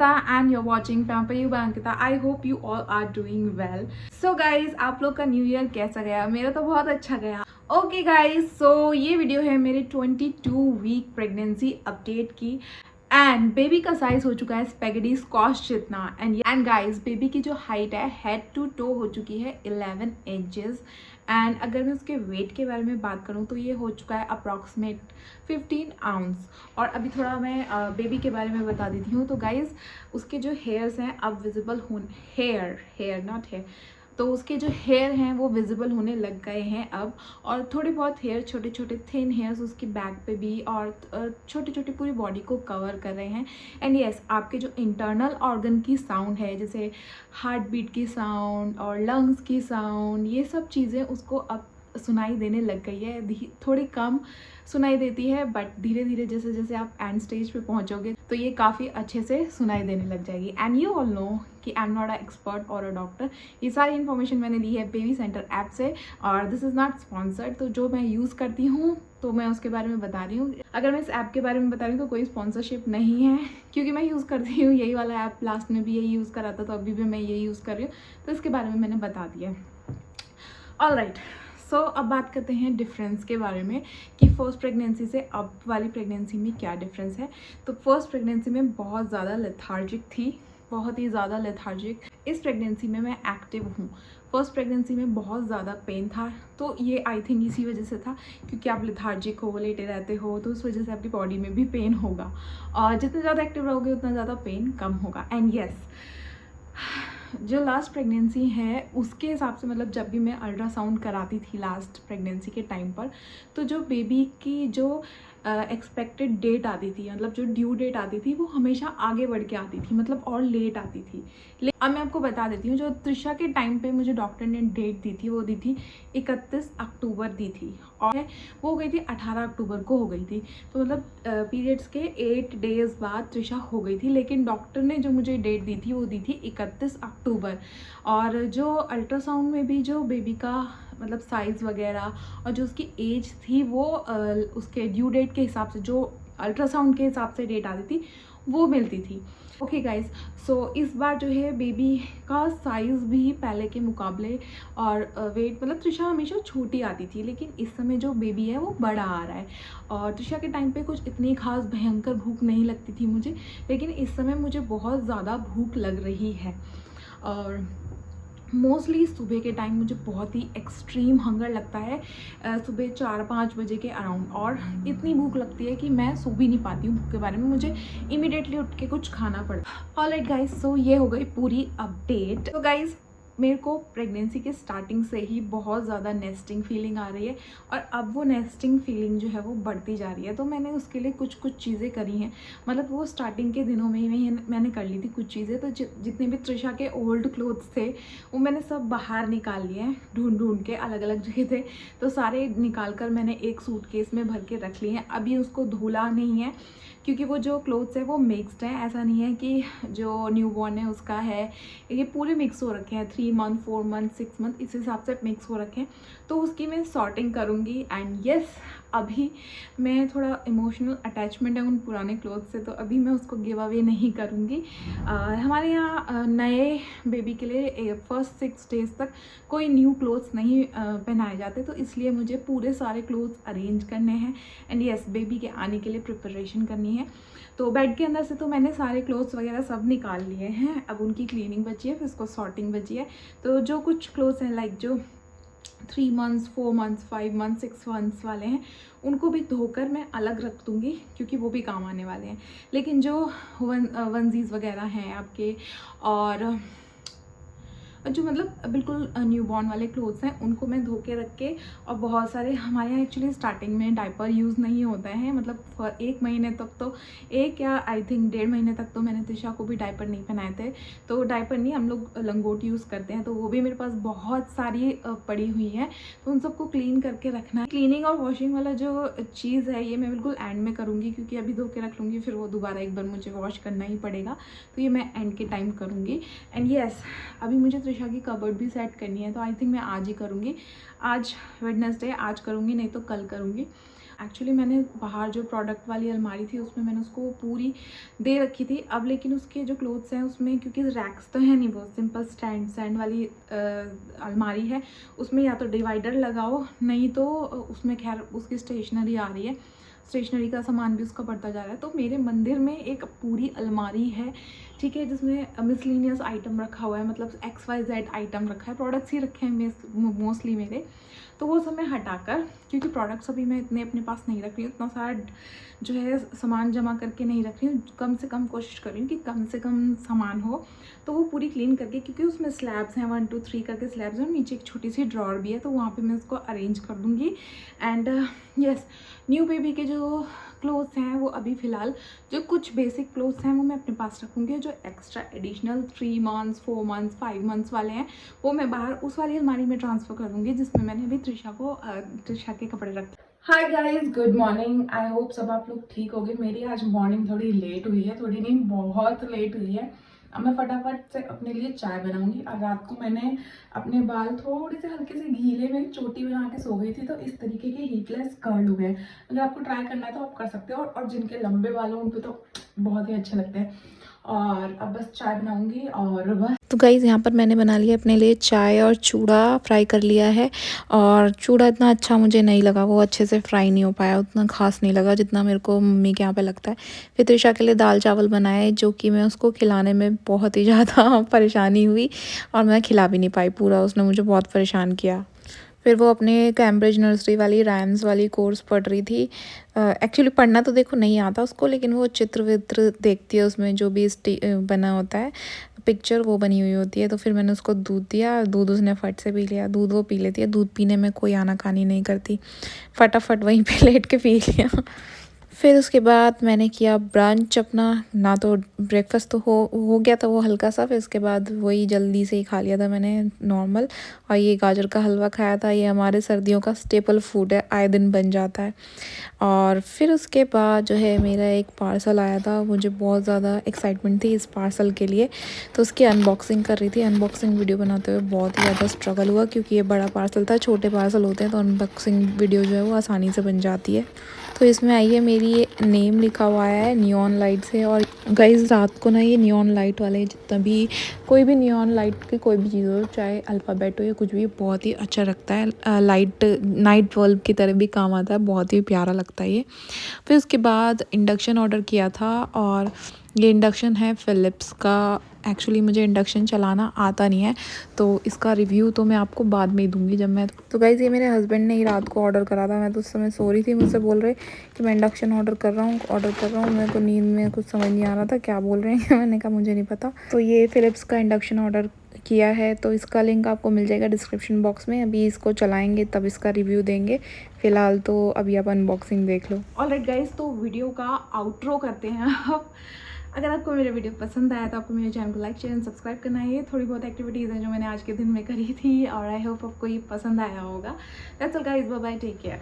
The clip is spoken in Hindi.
Ankita and you're watching Pamper You by Ankita. I hope you all are doing well. So guys, आप लोग का न्यू ईयर कैसा गया? मेरा तो बहुत अच्छा गया. ओके गाइज, सो ये वीडियो है मेरे 22 वीक प्रेगनेंसी अपडेट की. एंड बेबी का साइज हो चुका है स्पेगेटी स्क्वाश जितना. एंड गाइज, बेबी की जो हाइट है हेड टू टो हो चुकी है 11 इंचेस. एंड अगर मैं उसके वेट के बारे में बात करूँ तो ये हो चुका है अप्रॉक्सीमेट 15 आउंस. और अभी थोड़ा मैं बेबी के बारे में बता देती हूँ. तो गाइज, उसके जो हेयर्स हैं अब विजिबल हेयर नॉट हेयर, तो उसके जो हेयर हैं वो विजिबल होने लग गए हैं अब. और थोड़े बहुत हेयर, छोटे छोटे थिन हेयर्स उसकी बैक पे भी और छोटे छोटे पूरी बॉडी को कवर कर रहे हैं. एंड यस, आपके जो इंटरनल ऑर्गन की साउंड है, जैसे हार्ट बीट की साउंड और लंग्स की साउंड, ये सब चीज़ें उसको अब सुनाई देने लग गई है. थोड़ी कम सुनाई देती है, बट धीरे धीरे जैसे जैसे आप एंड स्टेज पे पहुंचोगे तो ये काफ़ी अच्छे से सुनाई देने लग जाएगी. एंड यू ऑल नो कि I am not a expert और अ डॉक्टर. ये सारी इन्फॉर्मेशन मैंने ली है बेबी सेंटर ऐप से और दिस इज़ नॉट स्पॉन्सर्ड. तो जो मैं यूज़ करती हूँ तो मैं उसके बारे में बता रही हूँ. अगर मैं इस ऐप के बारे में बता रही हूँ तो कोई स्पॉन्सरशिप नहीं है, क्योंकि मैं यूज़ करती हूँ यही वाला ऐप. लास्ट में भी यही यूज़ करा था, तो अभी भी मैं यही यूज़ कर रही हूँ, तो इसके बारे में मैंने बता दिया. ऑलराइट, सो अब बात करते हैं डिफरेंस के बारे में कि फर्स्ट प्रेगनेंसी से अब वाली प्रेगनेंसी में क्या डिफरेंस है. तो फर्स्ट प्रेगनेंसी में बहुत ज़्यादा लेथार्जिक थी, बहुत ही ज़्यादा लेथार्जिक. इस प्रेगनेंसी में मैं एक्टिव हूँ. फर्स्ट प्रेगनेंसी में बहुत ज़्यादा पेन था, तो ये आई थिंक इसी वजह से था, क्योंकि आप लेथार्जिक हो, लेटे रहते हो, तो उस वजह से आपकी बॉडी में भी पेन होगा. और जितने ज़्यादा एक्टिव रहोगे उतना ज़्यादा पेन कम होगा. एंड यस, जो लास्ट प्रेगनेंसी है उसके हिसाब से, मतलब जब भी मैं अल्ट्रासाउंड कराती थी लास्ट प्रेगनेंसी के टाइम पर, तो जो बेबी की जो एक्सपेक्टेड डेट आती थी, मतलब जो ड्यू डेट आती थी, वो हमेशा आगे बढ़ के आती थी, मतलब और लेट आती थी. अब मैं आपको बता देती हूँ, जो त्रिशा के टाइम पे मुझे डॉक्टर ने डेट दी थी, वो दी थी 31 अक्टूबर दी थी, और वो हो गई थी 18 अक्टूबर को हो गई थी. तो मतलब पीरियड्स के 8 डेज बाद त्रिशा हो गई थी. लेकिन डॉक्टर ने जो मुझे डेट दी थी वो दी थी 31 अक्टूबर. और जो अल्ट्रासाउंड में भी जो बेबी का मतलब साइज़ वगैरह और जो उसकी एज थी, वो उसके ड्यू डेट के हिसाब से, जो अल्ट्रासाउंड के हिसाब से डेट आती थी, वो मिलती थी. ओके गाइज, सो इस बार जो है बेबी का साइज़ भी पहले के मुकाबले और वेट, मतलब त्रिशा हमेशा छोटी आती थी, लेकिन इस समय जो बेबी है वो बड़ा आ रहा है. और त्रिशा के टाइम पे कुछ इतनी खास भयंकर भूख नहीं लगती थी मुझे, लेकिन इस समय मुझे बहुत ज़्यादा भूख लग रही है. और मोस्टली सुबह के टाइम मुझे बहुत ही एक्सट्रीम हंगर लगता है, सुबह 4-5 बजे के अराउंड. और इतनी भूख लगती है कि मैं सो भी नहीं पाती हूँ भूख के बारे में, मुझे इमीडिएटली उठ के कुछ खाना पड़ता है. ऑलराइट गाइज, सो ये हो गई पूरी अपडेट. तो गाइज, मेरे को प्रेगनेंसी के स्टार्टिंग से ही बहुत ज़्यादा नेस्टिंग फीलिंग आ रही है, और अब वो नेस्टिंग फीलिंग जो है वो बढ़ती जा रही है. तो मैंने उसके लिए कुछ चीज़ें करी हैं, मतलब वो स्टार्टिंग के दिनों में ही मैंने कर ली थी कुछ चीज़ें. तो जितने भी त्रिशा के ओल्ड क्लोथ्स थे वो मैंने सब बाहर निकाल लिए हैं, ढूंढ के, अलग अलग जगह थे, तो सारे निकाल कर मैंने एक सूटकेस में भर के रख लिए हैं. अभी उसको धुला नहीं है, क्योंकि वो जो क्लोथ्स है वो मिक्सड है. ऐसा नहीं है कि जो न्यूबॉर्न है उसका है, ये पूरे मिक्स हो रखे हैं. 3 मंथ, 4 मंथ, 6 मंथ, इस हिसाब से मिक्स हो रखे हैं. तो उसकी मैं सॉर्टिंग करूँगी. एंड यस, अभी मैं थोड़ा इमोशनल अटैचमेंट है उन पुराने क्लोथ से, तो अभी मैं उसको गिव अवे नहीं करूँगी. हमारे यहाँ नए बेबी के लिए फर्स्ट 6 डेज तक कोई न्यू क्लोथ्स नहीं पहनाए जाते, तो इसलिए मुझे पूरे सारे क्लोथ्स अरेंज करने हैं. एंड यस, बेबी के आने के लिए प्रिपरेशन करनी है. तो बेड के अंदर से तो मैंने सारे क्लोथ्स वगैरह सब निकाल लिए हैं. अब उनकी क्लीनिंग बची है, फिर उसको सॉर्टिंग बची है. तो जो कुछ क्लोथ्स हैं, लाइक जो 3 मंथ्स, 4 मंथ्स, 5 मंथ्स, 6 मंथ्स वाले हैं, उनको भी धोकर मैं अलग रख दूँगी, क्योंकि वो भी काम आने वाले हैं. लेकिन जो वनजीज़ वगैरह हैं आपके, और जो मतलब बिल्कुल न्यूबॉर्न वाले क्लोथ्स हैं, उनको मैं धो के रख के, और बहुत सारे हमारे यहाँ एक्चुअली स्टार्टिंग में डायपर यूज़ नहीं होता है, मतलब 1 महीने तक तो, 1 या आई थिंक 1.5 महीने तक तो मैंने त्रिशा को भी डायपर नहीं पहनाए थे. तो डायपर नहीं, हम लोग लंगोट यूज़ करते हैं, तो वो भी मेरे पास बहुत सारी पड़ी हुई है. तो उन सबको क्लीन करके रखना है. क्लीनिंग और वॉशिंग वाला जो चीज़ है ये मैं बिल्कुल एंड में करूँगी, क्योंकि अभी धो के रख लूँगी, फिर वो दोबारा एक बार मुझे वॉश करना ही पड़ेगा. तो ये मैं एंड के टाइम करूँगी. एंड यस, अभी मुझे त्रिशा की कबर्ड भी सेट करनी है, तो आई थिंक मैं आज ही करूँगी. आज वेडनेसडे, आज करूँगी, नहीं तो कल करूँगी. एक्चुअली मैंने बाहर जो प्रोडक्ट वाली अलमारी थी उसमें मैंने उसको पूरी दे रखी थी। अब लेकिन उसके जो क्लोथ्स हैं उसमें, क्योंकि रैक्स तो है नहीं, वो सिंपल स्टैंड वाली अलमारी है, उसमें या तो डिवाइडर लगाओ, नहीं तो उसमें खैर उसकी स्टेशनरी आ रही है, स्टेशनरी का सामान भी उसका बढ़ता जा रहा है। तो मेरे मंदिर में एक पूरी अलमारी है, ठीक है, जिसमें मिसलिनियस आइटम रखा हुआ है, मतलब XYZ आइटम रखा है, प्रोडक्ट्स ही रखे हैं मोस्टली मेरे। तो वो सब मैं हटाकर, क्योंकि प्रोडक्ट्स अभी मैं इतने अपने पास नहीं रख रही हूँ, इतना सारा जो है सामान जमा करके नहीं रख रही हूँ, कम से कम कोशिश कर रही हूँ कि कम से कम सामान हो। तो वो पूरी क्लीन करके, क्योंकि उसमें स्लैब्स हैं 1 2 3 करके स्लैब्स हैं, नीचे एक छोटी सी ड्रॉर भी है, तो वहाँ पे मैं उसको अरेंज कर दूँगी। एंड यस, न्यू बेबी के जो क्लोथ्स हैं वो अभी फ़िलहाल जो कुछ बेसिक क्लोथ्स हैं वो मैं अपने पास रखूँगी, जो extra additional 3 months 4 months 5 months वाले हैं वो मैं बाहर उस वाली अलमारी में ट्रांसफ़र कर दूँगी, जिसमें मैंने अभी त्रिशा के कपड़े रखे। Hi guys, good morning. I hope सब आप लोग ठीक होगे। मेरी आज मॉर्निंग थोड़ी लेट हुई है, थोड़ी नहीं बहुत लेट हुई है। अब मैं फटाफट से अपने लिए चाय बनाऊंगी। और रात को मैंने अपने बाल थोड़े से हल्के से गीले में चोटी बना के सो गई थी, तो इस तरीके के हीटलेस कर्ल हुए हैं। अगर आपको ट्राई करना है तो आप कर सकते हो, और जिनके लंबे बाल हो उन पे तो बहुत ही अच्छे लगते हैं। और अब बस चाय बनाऊंगी और बस। तो गाइज़ यहाँ पर मैंने बना लिया अपने लिए चाय और चूड़ा फ्राई कर लिया है। और चूड़ा इतना अच्छा मुझे नहीं लगा, वो अच्छे से फ्राई नहीं हो पाया, उतना खास नहीं लगा जितना मेरे को मम्मी के यहाँ पे लगता है। फिर त्रिशा के लिए दाल चावल बनाए, जो कि मैं उसको खिलाने में बहुत ही ज़्यादा परेशानी हुई और मैं खिला भी नहीं पाई पूरा, उसने मुझे बहुत परेशान किया। फिर वो अपने कैम्ब्रिज नर्सरी वाली राइम्स वाली कोर्स पढ़ रही थी। एक्चुअली पढ़ना तो देखो नहीं आता उसको, लेकिन वो चित्र वित्र देखती है, उसमें जो भी बना होता है पिक्चर वो बनी हुई होती है। तो फिर मैंने उसको दूध दिया, दूध उसने फट से पी लिया, दूध वो पी लेती है, दूध पीने में कोई आनाकानी नहीं करती, फटाफट वहीं पे लेट के पी लिया। फिर उसके बाद मैंने किया ब्रंच अपना, ना तो ब्रेकफास्ट तो हो गया था वो हल्का सा, फिर उसके बाद वही जल्दी से ही खा लिया था मैंने नॉर्मल। और ये गाजर का हलवा खाया था, ये हमारे सर्दियों का स्टेपल फूड है, आए दिन बन जाता है। और फिर उसके बाद जो है मेरा एक पार्सल आया था, मुझे बहुत ज़्यादा एक्साइटमेंट थी इस पार्सल के लिए, तो उसकी अनबॉक्सिंग कर रही थी। अनबॉक्सिंग वीडियो बनाते हुए बहुत ही ज़्यादा स्ट्रगल हुआ, क्योंकि ये बड़ा पार्सल था, छोटे पार्सल होते हैं तो अनबॉक्सिंग वीडियो जो है वो आसानी से बन जाती है। तो इसमें आई है मेरी नेम लिखा हुआ है नियॉन लाइट से। और गाइस रात को ना ये नियॉन लाइट वाले जितना भी कोई भी नियॉन लाइट की कोई भी चीज़ हो, चाहे अल्फ़ाबेट हो या कुछ भी, बहुत ही अच्छा लगता है। लाइट नाइट बल्ब की तरह भी काम आता है, बहुत ही प्यारा लगता है ये। फिर उसके बाद इंडक्शन ऑर्डर किया था, और ये इंडक्शन है फ़िलिप्स का। एक्चुअली मुझे इंडक्शन चलाना आता नहीं है, तो इसका रिव्यू तो मैं आपको बाद में ही दूंगी जब मैं। तो गाइज़ ये मेरे हस्बैंड ने ही रात को ऑर्डर करा था, मैं तो उस समय सो रही थी, मुझसे बोल रहे कि मैं इंडक्शन ऑर्डर कर रहा हूँ। मेरे को नींद में कुछ समझ नहीं आ रहा था क्या बोल रहे हैं। मैंने कहा मुझे नहीं पता। तो ये फ़िलिप्स का इंडक्शन ऑर्डर किया है, तो इसका लिंक आपको मिल जाएगा डिस्क्रिप्शन बॉक्स में। अभी इसको चलाएंगे तब इसका रिव्यू देंगे, फ़िलहाल तो अभी आप अनबॉक्सिंग देख लो। ऑलराइट गाइस, तो वीडियो का आउटरो करते हैं अब। अगर आपको मेरा वीडियो पसंद आया तो आपको मेरे चैनल को लाइक शेयर एंड सब्सक्राइब करना है। ये थोड़ी बहुत एक्टिविटीज़ हैं जो मैंने आज के दिन में करी थी, और आई होप आपको ये पसंद आया होगा। That's all guys, bye bye, take care.